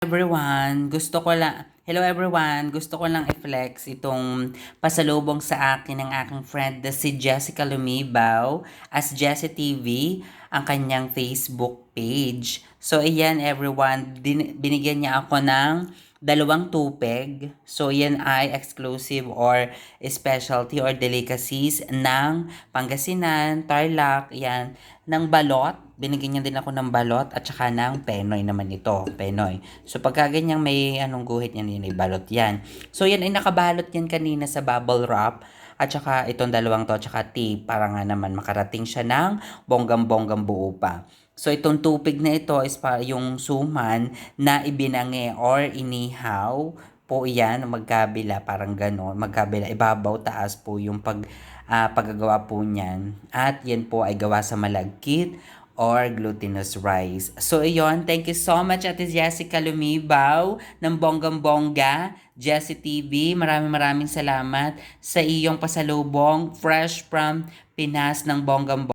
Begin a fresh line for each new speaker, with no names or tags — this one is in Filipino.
Hello everyone, gusto ko lang i-flex itong pasalubong sa akin ng aking friend na si Jessica Lumibaw as Jessie TV, ang kanyang Facebook page. So ayan everyone, binigyan niya ako ng dalawang tupig. So yan ay exclusive or specialty or delicacies ng Pangasinan, Tarlac, yan, ng balot. Binigyan niya din ako ng balot at saka ng penoy naman ito, penoy. So pagka ganyang may anong guhit niyan, yun ay balot yan. So yan ay nakabalot yan kanina sa bubble wrap at saka itong dalawang to at saka tape para nga naman makarating siya ng bonggang-bonggang buo pa. So itong tupig na ito is para yung suman na ibinange or inihaw po yan, magkabila, parang gano'n, magkabila, ibabaw, taas po yung paggagawa po niyan. At yan po ay gawa sa malagkit or glutinous rice. So, iyon. Thank you so much, Ate Jessica Lumibaw ng Bonggang-Bongga, Jessie TV. Maraming salamat sa iyong pasalubong fresh from Pinas ng Bonggang-Bongga.